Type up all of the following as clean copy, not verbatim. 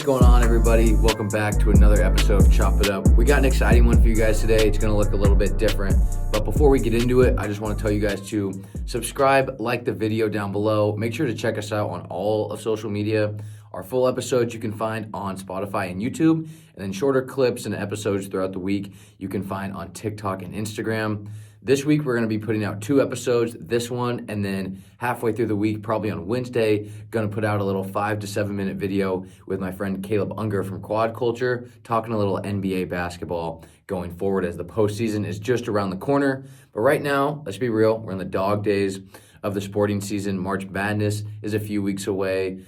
What's going on, everybody? Welcome back to another episode of Chop It Up. We got an exciting one for you guys today. It's going to look a little bit different. But before we get into it, I just want to tell you guys to subscribe, like the video down below. Make sure to check us out on all of social media. Our full episodes you can find on Spotify and YouTube, and then shorter clips and episodes throughout the week you can find on TikTok and Instagram. This week, we're going to be putting out 2 episodes, this one, and then halfway through the week, probably on Wednesday, going to put out a little 5 to 7 minute video with my friend Caleb Unger from Quad Culture, talking a little NBA basketball going forward as the postseason is just around the corner. But right now, let's be real, we're in the dog days of the sporting season. March Madness is a few weeks away.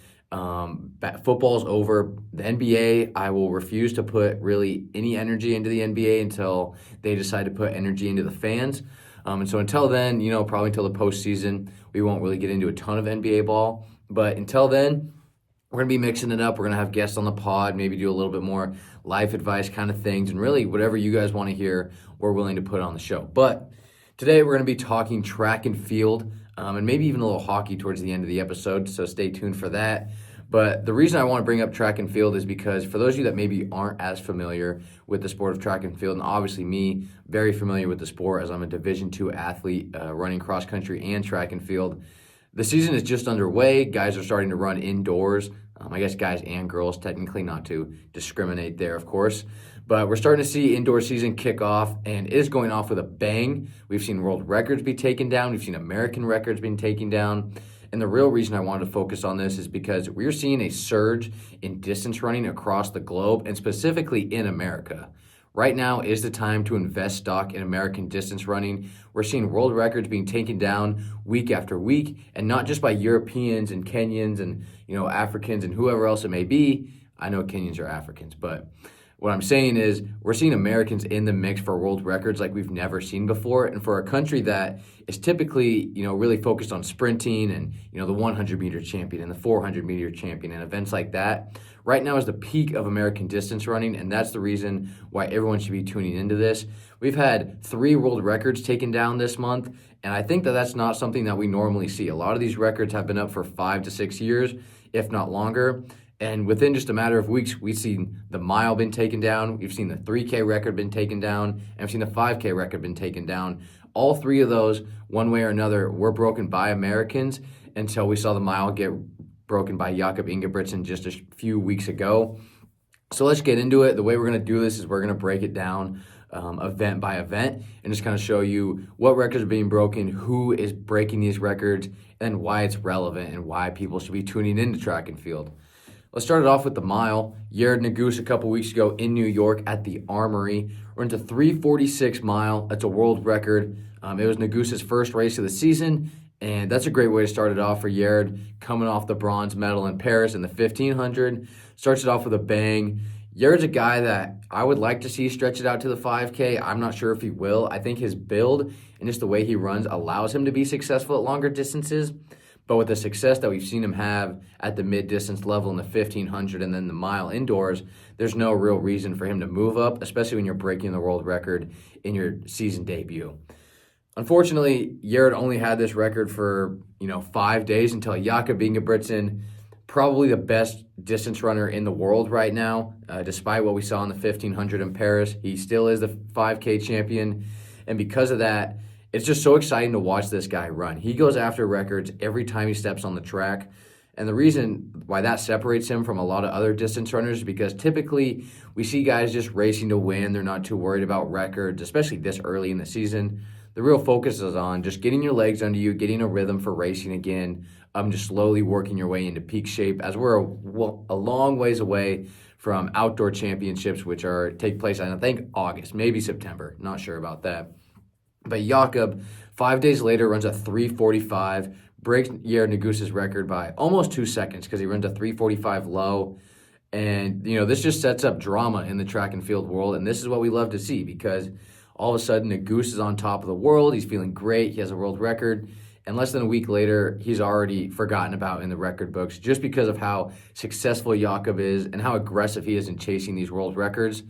Football's over. The NBA, I will refuse to put really any energy into the NBA until they decide to put energy into the fans. And so until then, probably until the postseason, we won't really get into a ton of NBA ball. But until then, we're going to be mixing it up. We're going to have guests on the pod, maybe do a little bit more life advice kind of things. And really, whatever you guys want to hear, we're willing to put on the show. But today, we're going to be talking track and field, and maybe even a little hockey towards the end of the episode, so stay tuned for that. But the reason I want to bring up track and field is because for those of you that maybe aren't as familiar with the sport of track and field, and obviously me, very familiar with the sport as I'm a Division II athlete running cross country and track and field, the season is just underway. Guys are starting to run indoors. I guess guys and girls, technically, not to discriminate there, of course. But we're starting to see indoor season kick off, and it is going off with a bang. We've seen world records be taken down. We've seen American records being taken down. And the real reason I wanted to focus on this is because we're seeing a surge in distance running across the globe, and specifically in America. Right now is the time to invest stock in American distance running. We're seeing world records being taken down week after week, and not just by Europeans and Kenyans and Africans and whoever else it may be. I know Kenyans are Africans, but what I'm saying is we're seeing Americans in the mix for world records like we've never seen before. And for a country that is typically, really focused on sprinting and, the 100-meter champion and the 400-meter champion and events like that, right now is the peak of American distance running. And that's the reason why everyone should be tuning into this. We've had 3 world records taken down this month. And I think that that's not something that we normally see. A lot of these records have been up for 5 to 6 years, if not longer. And within just a matter of weeks, we've seen the mile been taken down. We've seen the 3K record been taken down. And we've seen the 5K record been taken down. All 3 of those, one way or another, were broken by Americans until we saw the mile get broken by Jakob Ingebrigtsen just a few weeks ago. So let's get into it. The way we're going to do this is we're going to break it down event by event and just kind of show you what records are being broken, who is breaking these records, and why it's relevant and why people should be tuning into track and field. Let's start it off with the mile. Yared Nuguse a couple weeks ago in New York at the Armory. We're into 3:46 mile. That's a world record. It was Nuguse's first race of the season, and that's a great way to start it off for Yared, coming off the bronze medal in Paris in the 1500. Starts it off with a bang. Yared's a guy that I would like to see stretch it out to the 5K. I'm not sure if he will. I think his build and just the way he runs allows him to be successful at longer distances. But with the success that we've seen him have at the mid-distance level in the 1500 and then the mile indoors, there's no real reason for him to move up, especially when you're breaking the world record in your season debut. Unfortunately, Yared only had this record for 5 days until Jakob Ingebrigtsen, probably the best distance runner in the world right now, despite what we saw in the 1500 in Paris. He still is the 5K champion, and because of that, it's just so exciting to watch this guy run. He goes after records every time he steps on the track. And the reason why that separates him from a lot of other distance runners is because typically we see guys just racing to win. They're not too worried about records, especially this early in the season. The real focus is on just getting your legs under you, getting a rhythm for racing again, just slowly working your way into peak shape as we're a long ways away from outdoor championships, which take place in, I think, August, maybe September. Not sure about that. But Jakob, 5 days later, runs a 3:45, breaks Yared Nuguse's record by almost 2 seconds because he runs a 3:45 low. And, this just sets up drama in the track and field world. And this is what we love to see because all of a sudden Nuguse is on top of the world. He's feeling great. He has a world record. And less than a week later, he's already forgotten about in the record books just because of how successful Jakob is and how aggressive he is in chasing these world records.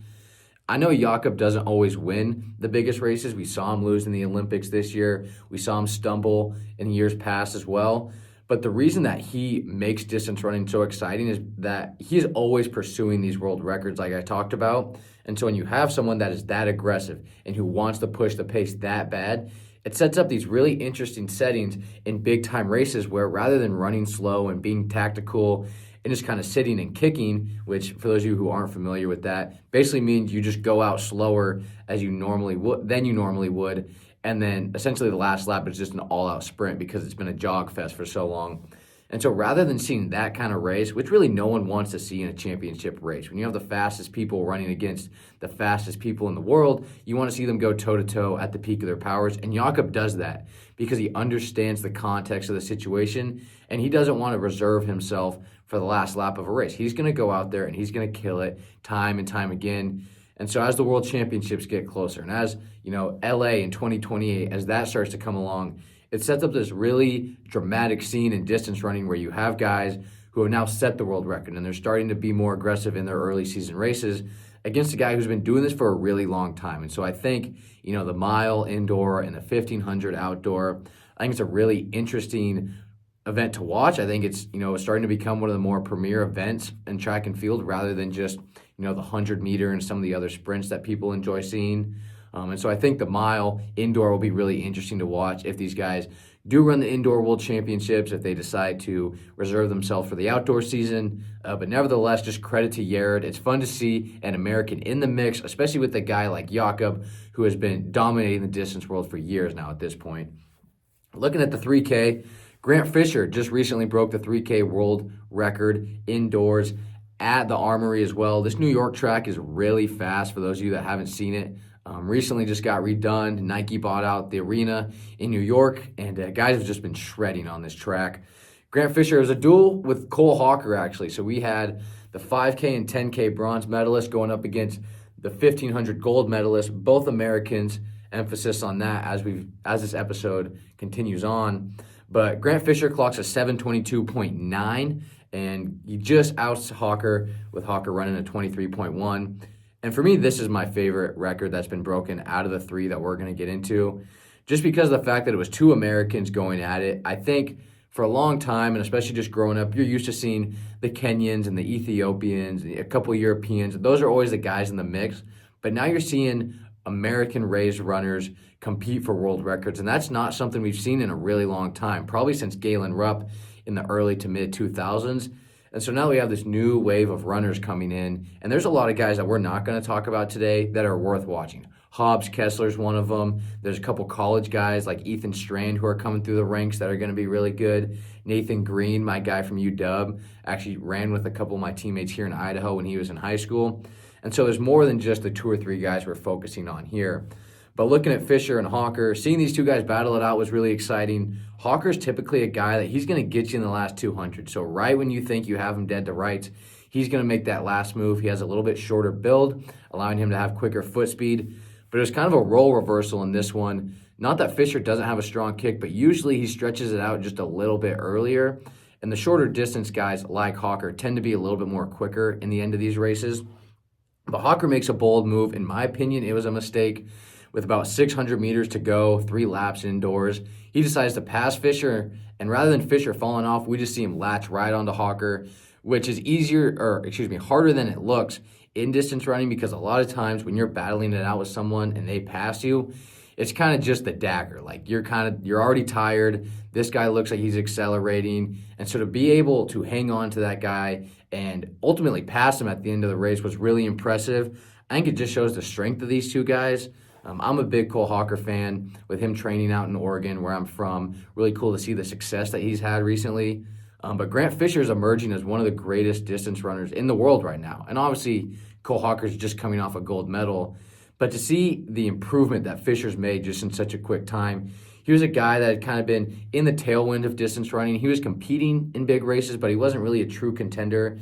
I know Jakob doesn't always win the biggest races. We saw him lose in the Olympics this year. We saw him stumble in years past as well. But the reason that he makes distance running so exciting is that he's always pursuing these world records like I talked about. And so when you have someone that is that aggressive and who wants to push the pace that bad, it sets up these really interesting settings in big time races where rather than running slow and being tactical and just kind of sitting and kicking, which for those of you who aren't familiar with that, basically means you just go out slower as you normally would, and then essentially the last lap is just an all-out sprint because it's been a jog fest for so long. And so rather than seeing that kind of race, which really no one wants to see in a championship race, when you have the fastest people running against the fastest people in the world, you want to see them go toe-to-toe at the peak of their powers. And Jakob does that because he understands the context of the situation, and he doesn't want to reserve himself for the last lap of a race. He's going to go out there and he's going to kill it time and time again. And so as the World Championships get closer, and as, LA in 2028, as that starts to come along, it sets up this really dramatic scene in distance running where you have guys who have now set the world record and they're starting to be more aggressive in their early season races against a guy who's been doing this for a really long time. And so I think, the mile indoor and the 1500 outdoor, I think it's a really interesting event to watch. I think it's, starting to become one of the more premier events in track and field rather than just, the 100 meter and some of the other sprints that people enjoy seeing. And so I think the mile indoor will be really interesting to watch if these guys do run the indoor world championships, if they decide to reserve themselves for the outdoor season. But nevertheless, just credit to Yared. It's fun to see an American in the mix, especially with a guy like Jakob, who has been dominating the distance world for years now at this point. Looking at the 3K, Grant Fisher just recently broke the 3K world record indoors at the Armory as well. This New York track is really fast for those of you that haven't seen it. Recently just got redone. Nike bought out the arena in New York, and guys have just been shredding on this track. Grant Fisher is a duel with Cole Hawker, actually. So we had the 5K and 10K bronze medalist going up against the 1,500 gold medalist, both Americans. Emphasis on that as this episode continues on. But Grant Fisher clocks a 7:22.9, and he just outs Hawker, with Hawker running a 23.1. And for me, this is my favorite record that's been broken out of the three that we're going to get into, just because of the fact that it was two Americans going at it. I think for a long time, and especially just growing up, you're used to seeing the Kenyans and the Ethiopians, a couple of Europeans. Those are always the guys in the mix. But now you're seeing American-raised runners compete for world records, and that's not something we've seen in a really long time, probably since Galen Rupp in the early to mid-2000s. And so now we have this new wave of runners coming in, and there's a lot of guys that we're not going to talk about today that are worth watching. Hobbs Kessler's one of them. There's a couple college guys like Ethan Strand who are coming through the ranks that are going to be really good. Nathan Green, my guy from UW, actually ran with a couple of my teammates here in Idaho when he was in high school. And so there's more than just the two or three guys we're focusing on here. But looking at Fisher and Hawker, seeing these two guys battle it out was really exciting. Hawker's typically a guy that he's going to get you in the last 200. So right when you think you have him dead to rights, he's going to make that last move. He has a little bit shorter build, allowing him to have quicker foot speed. But it was kind of a role reversal in this one. Not that Fisher doesn't have a strong kick, but usually he stretches it out just a little bit earlier. And the shorter distance guys like Hawker tend to be a little bit more quicker in the end of these races. But Hawker makes a bold move. In my opinion, it was a mistake. With about 600 meters to go, 3 laps indoors, he decides to pass Fisher, and rather than Fisher falling off, we just see him latch right onto Hawker, which is harder than it looks in distance running, because a lot of times when you're battling it out with someone and they pass you, it's kind of just the dagger. Like you're already tired. This guy looks like he's accelerating. And so to be able to hang on to that guy and ultimately pass him at the end of the race was really impressive. I think it just shows the strength of these two guys. I'm a big Cole Hawker fan, with him training out in Oregon, where I'm from. Really cool to see the success that he's had recently. But Grant Fisher is emerging as one of the greatest distance runners in the world right now. And obviously, Cole Hawker's just coming off a gold medal. But to see the improvement that Fisher's made just in such a quick time, he was a guy that had kind of been in the tailwind of distance running. He was competing in big races, but he wasn't really a true contender.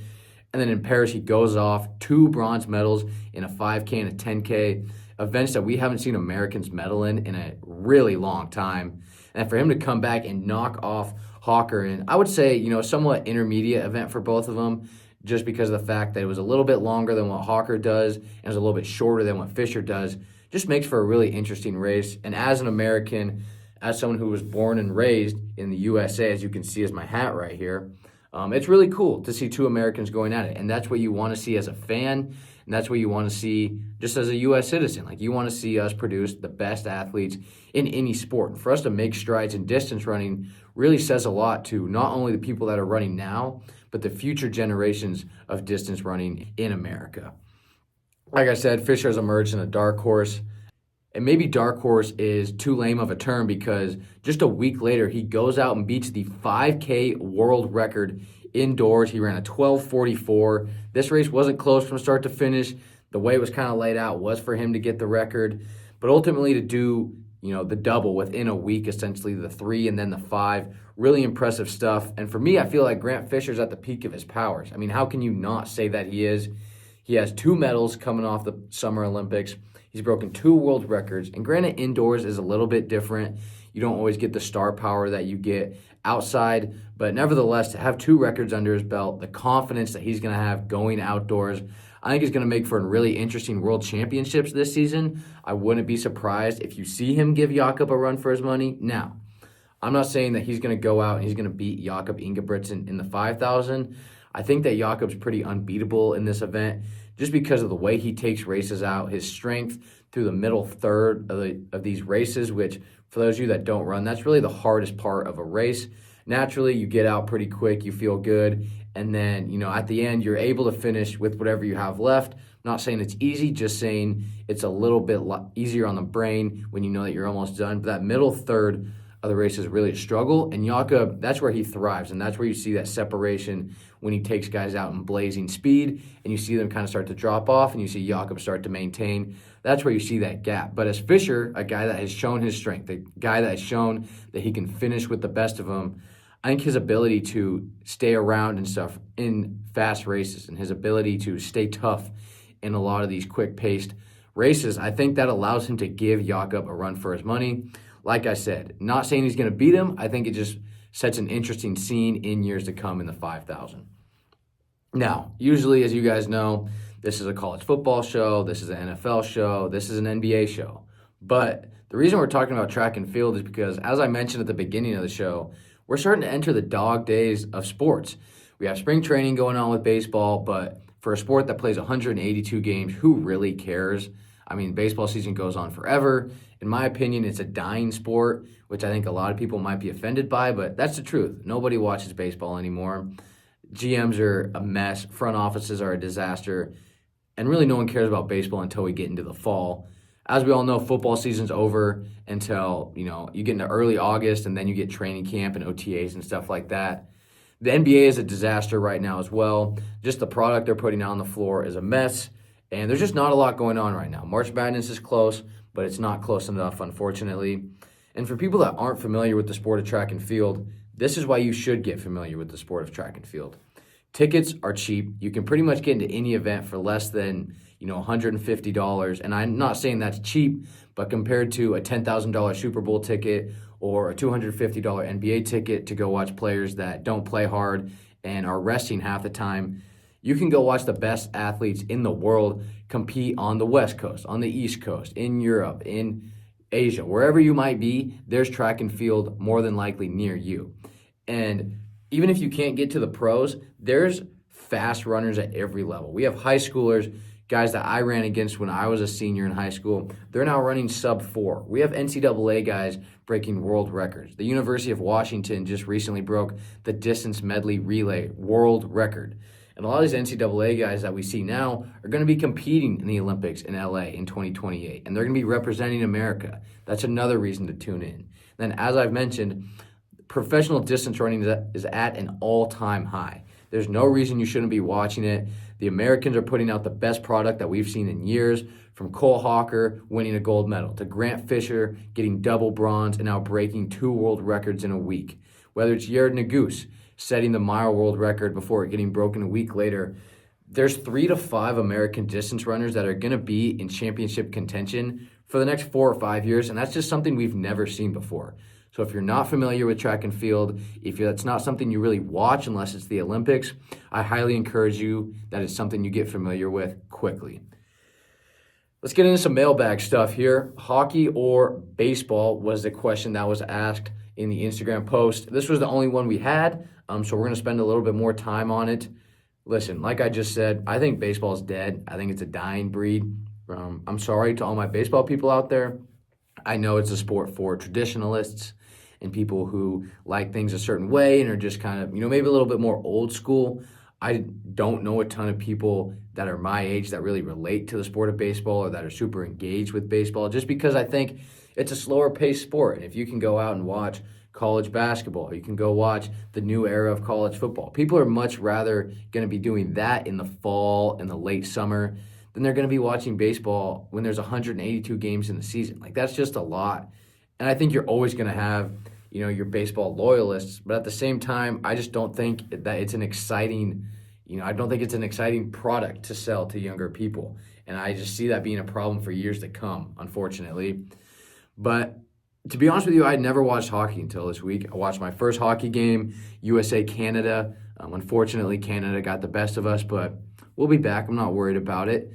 And then in Paris, he goes off 2 bronze medals in a 5K and a 10K. Events that we haven't seen Americans medal in a really long time. And for him to come back and knock off Hawker, and I would say, somewhat intermediate event for both of them, just because of the fact that it was a little bit longer than what Hawker does, and it was a little bit shorter than what Fisher does, just makes for a really interesting race. And as an American, as someone who was born and raised in the USA, as you can see as my hat right here, it's really cool to see two Americans going at it. And that's what you want to see as a fan. And that's what you want to see just as a U.S. citizen. Like, you want to see us produce the best athletes in any sport. And for us to make strides in distance running really says a lot to not only the people that are running now, but the future generations of distance running in America. Like I said, Fisher has emerged in a dark horse. And maybe dark horse is too lame of a term, because just a week later, he goes out and beats the 5K world record indoors. He ran a 12:44. This race wasn't close from start to finish. The way it was kind of laid out was for him to get the record, but ultimately to do, the double within a week, essentially the 3 and then the 5, really impressive stuff. And for me, I feel like Grant Fisher's at the peak of his powers. I mean, how can you not say that he is? He has 2 medals coming off the Summer Olympics. He's broken 2 world records. And granted, indoors is a little bit different. You don't always get the star power that you get outside. But nevertheless, to have 2 records under his belt, the confidence that he's going to have going outdoors, I think is going to make for a really interesting World Championships this season. I wouldn't be surprised if you see him give Jakob a run for his money. Now, I'm not saying that he's going to go out and he's going to beat Jakob Ingebrigtsen in the 5,000. I think that Jakob's pretty unbeatable in this event just because of the way he takes races out, his strength through the middle third of these races, which for those of you that don't run, that's really the hardest part of a race. Naturally, you get out pretty quick, you feel good, and then, at the end, you're able to finish with whatever you have left. I'm not saying it's easy, just saying it's a little bit easier on the brain when you know that you're almost done. But that middle third of the race is really a struggle, and Jakob, that's where he thrives, and that's where you see that separation when he takes guys out in blazing speed, and you see them kind of start to drop off, and you see Jakob start to maintain. That's where you see that gap. But as Fisher, a guy that has shown his strength, a guy that has shown that he can finish with the best of them, I think his ability to stay around and stuff in fast races and his ability to stay tough in a lot of these quick-paced races, I think that allows him to give Jakob a run for his money. Like I said, not saying he's going to beat him. I think it just sets an interesting scene in years to come in the 5,000. Now, usually, as you guys know, this is a college football show, this is an NFL show, this is an NBA show. But the reason we're talking about track and field is because, as I mentioned at the beginning of the show, we're starting to enter the dog days of sports. We have spring training going on with baseball, but for a sport that plays 182 games, who really cares? I mean, baseball season goes on forever. In my opinion, it's a dying sport, which I think a lot of people might be offended by, but that's the truth. Nobody watches baseball anymore. GMs are a mess. Front offices are a disaster. And really no one cares about baseball until we get into the fall. As we all know, football season's over until, you get into early August, and then you get training camp and OTAs and stuff like that. The NBA is a disaster right now as well. Just the product they're putting out on the floor is a mess. And there's just not a lot going on right now. March Madness is close, but it's not close enough, unfortunately. And for people that aren't familiar with the sport of track and field, this is why you should get familiar with the sport of track and field. Tickets are cheap. You can pretty much get into any event for less than, $150. And I'm not saying that's cheap, but compared to a $10,000 Super Bowl ticket or a $250 NBA ticket to go watch players that don't play hard and are resting half the time, you can go watch the best athletes in the world compete on the West Coast, on the East Coast, in Europe, in Asia, wherever you might be, there's track and field more than likely near you. And even if you can't get to the pros, there's fast runners at every level. We have high schoolers, guys that I ran against when I was a senior in high school. They're now running sub 4. We have NCAA guys breaking world records. The University of Washington just recently broke the distance medley relay world record. And a lot of these NCAA guys that we see now are going to be competing in the Olympics in LA in 2028. And they're going to be representing America. That's another reason to tune in. Then, as I've mentioned, professional distance running is at an all-time high. There's no reason you shouldn't be watching it. The Americans are putting out the best product that we've seen in years, from Cole Hawker winning a gold medal to Grant Fisher getting double bronze and now breaking 2 world records in a week. Whether it's Yared Nuguse setting the mile world record before it getting broken a week later, there's 3 to 5 American distance runners that are going to be in championship contention for the next 4 or 5 years, and that's just something we've never seen before. So if you're not familiar with track and field, if that's not something you really watch unless it's the Olympics, I highly encourage you that it's something you get familiar with quickly. Let's get into some mailbag stuff here. Hockey or baseball was the question that was asked in the Instagram post. This was the only one we had, so we're going to spend a little bit more time on it. Listen, like I just said, I think baseball is dead. I think it's a dying breed. I'm sorry to all my baseball people out there. I know it's a sport for traditionalists and people who like things a certain way and are just kind of, maybe a little bit more old school. I don't know a ton of people that are my age that really relate to the sport of baseball or that are super engaged with baseball, just because I think it's a slower paced sport. And if you can go out and watch college basketball, you can go watch the new era of college football. People are much rather going to be doing that in the fall and the late summer than they're going to be watching baseball when there's 182 games in the season. Like, that's just a lot. And I think you're always going to have, your baseball loyalists, but at the same time, I just don't think that it's an exciting, I don't think it's an exciting product to sell to younger people. And I just see that being a problem for years to come, unfortunately. But to be honest with you, I had never watched hockey until this week. I watched my first hockey game, USA-Canada. Unfortunately, Canada got the best of us, but we'll be back. I'm not worried about it.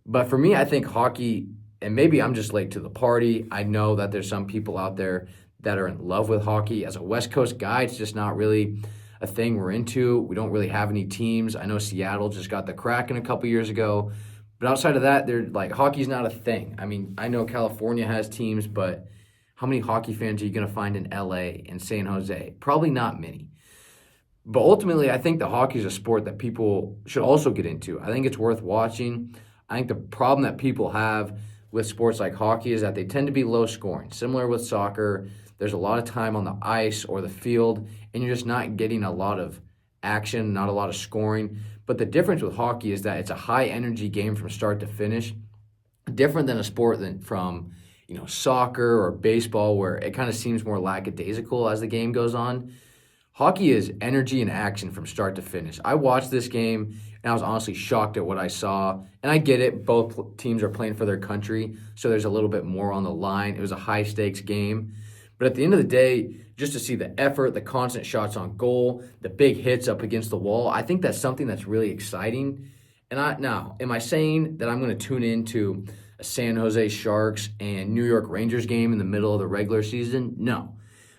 But for me, I think hockey, and maybe I'm just late to the party. I know that there's some people out there that are in love with hockey. As a West Coast guy, it's just not really a thing we're into. We don't really have any teams. I know Seattle just got the Kraken a couple years ago. But outside of that, they're like, hockey's not a thing. I mean, I know California has teams, but how many hockey fans are you going to find in LA and San Jose? Probably not many. But ultimately, I think the hockey is a sport that people should also get into. I think it's worth watching. I think the problem that people have with sports like hockey is that they tend to be low scoring. Similar with soccer, there's a lot of time on the ice or the field, and you're just not getting a lot of action, not a lot of scoring. But the difference with hockey is that it's a high energy game from start to finish, different than a sport from soccer or baseball, where it kind of seems more lackadaisical as the game goes on. Hockey is energy and action from start to finish. I watched this game, and I was honestly shocked at what I saw. And I get it, both teams are playing for their country, so there's a little bit more on the line. It was a high-stakes game. But at the end of the day, just to see the effort, the constant shots on goal, the big hits up against the wall, I think that's something that's really exciting. And now, am I saying that I'm going to tune into a San Jose Sharks and New York Rangers game in the middle of the regular season? No.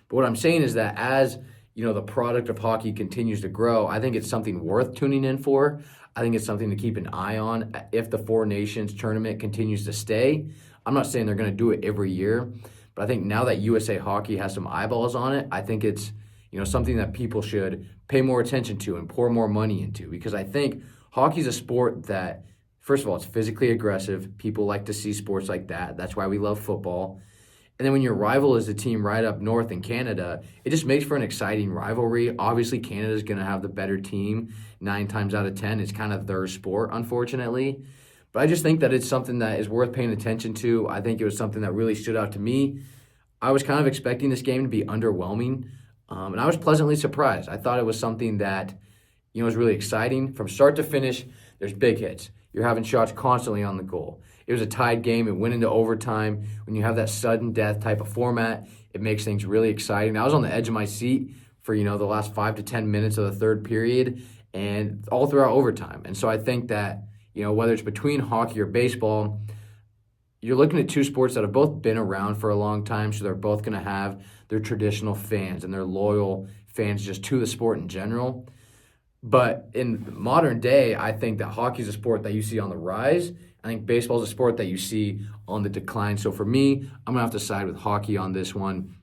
But what I'm saying is that as the product of hockey continues to grow, I think it's something worth tuning in for. I think it's something to keep an eye on if the Four Nations tournament continues to stay. I'm not saying they're going to do it every year, but I think now that USA Hockey has some eyeballs on it, I think it's something that people should pay more attention to and pour more money into, because I think hockey's a sport that, first of all, it's physically aggressive. People like to see sports like that. That's why we love football. And then when your rival is a team right up north in Canada, it just makes for an exciting rivalry. Obviously, Canada's going to have the better team 9 times out of 10. It's kind of their sport, unfortunately. But I just think that it's something that is worth paying attention to. I think it was something that really stood out to me. I was kind of expecting this game to be underwhelming, and I was pleasantly surprised. I thought it was something that was really exciting. From start to finish, there's big hits. You're having shots constantly on the goal. It was a tied game. It went into overtime. When you have that sudden death type of format, it makes things really exciting. I was on the edge of my seat for, the last 5 to 10 minutes of the third period and all throughout overtime. And so I think that, whether it's between hockey or baseball, you're looking at two sports that have both been around for a long time, so they're both going to have their traditional fans and their loyal fans just to the sport in general. But in modern day, I think that hockey is a sport that you see on the rise. I think baseball is a sport that you see on the decline. So for me, I'm going to have to side with hockey on this one.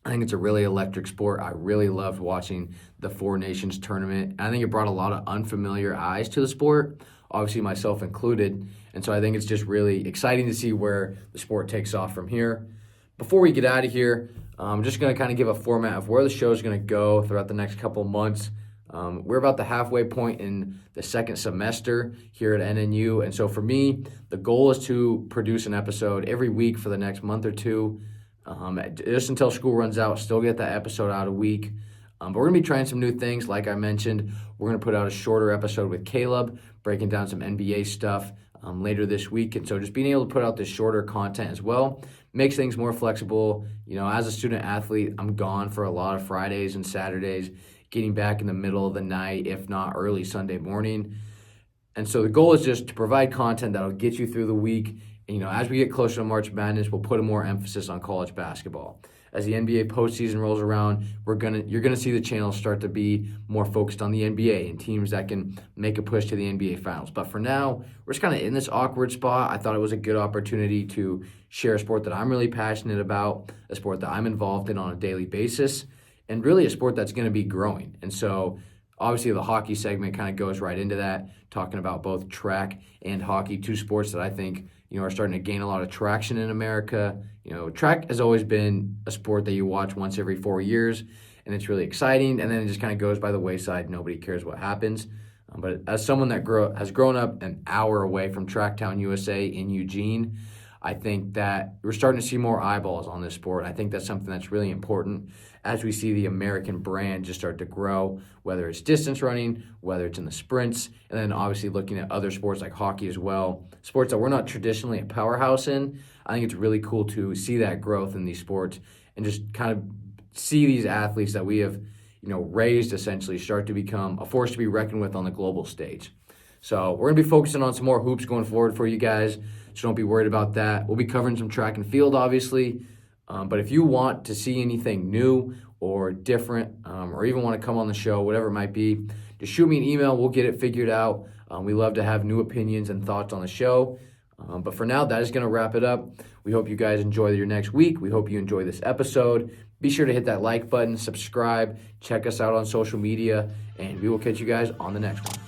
I think it's a really electric sport. I really loved watching the Four Nations tournament. I think it brought a lot of unfamiliar eyes to the sport, obviously myself included. And so I think it's just really exciting to see where the sport takes off from here. Before we get out of here, I'm just going to kind of give a format of where the show is going to go throughout the next couple months. We're about the halfway point in the second semester here at NNU. And so for me, the goal is to produce an episode every week for the next month or two. Just until school runs out, still get that episode out a week. But we're going to be trying some new things. Like I mentioned, we're going to put out a shorter episode with Caleb, breaking down some NBA stuff later this week. And so just being able to put out this shorter content as well makes things more flexible. As a student athlete, I'm gone for a lot of Fridays and Saturdays, getting back in the middle of the night, if not early Sunday morning. And so the goal is just to provide content that'll get you through the week as we get closer to March Madness, we'll put a more emphasis on college basketball. As the NBA postseason rolls around, you're gonna see the channel start to be more focused on the NBA and teams that can make a push to the NBA Finals. But for now, we're just kind of in this awkward spot. I thought it was a good opportunity to share a sport that I'm really passionate about, a sport that I'm involved in on a daily basis, and really a sport that's going to be growing. And so obviously the hockey segment kind of goes right into that, talking about both track and hockey, two sports that I think are starting to gain a lot of traction in America. Track has always been a sport that you watch once every 4 years, and it's really exciting, and then it just kind of goes by the wayside. Nobody cares what happens. But as someone that has grown up an hour away from Tracktown USA in Eugene, I think that we're starting to see more eyeballs on this sport. I think that's something that's really important as we see the American brand just start to grow, whether it's distance running, whether it's in the sprints, and then obviously looking at other sports like hockey as well, sports that we're not traditionally a powerhouse in. I think it's really cool to see that growth in these sports and just kind of see these athletes that we have, raised essentially start to become a force to be reckoned with on the global stage. So we're going to be focusing on some more hoops going forward for you guys, so don't be worried about that. We'll be covering some track and field, obviously. But if you want to see anything new or different, or even want to come on the show, whatever it might be, just shoot me an email. We'll get it figured out. We love to have new opinions and thoughts on the show. But for now, that is going to wrap it up. We hope you guys enjoy your next week. We hope you enjoy this episode. Be sure to hit that like button, subscribe, check us out on social media, and we will catch you guys on the next one.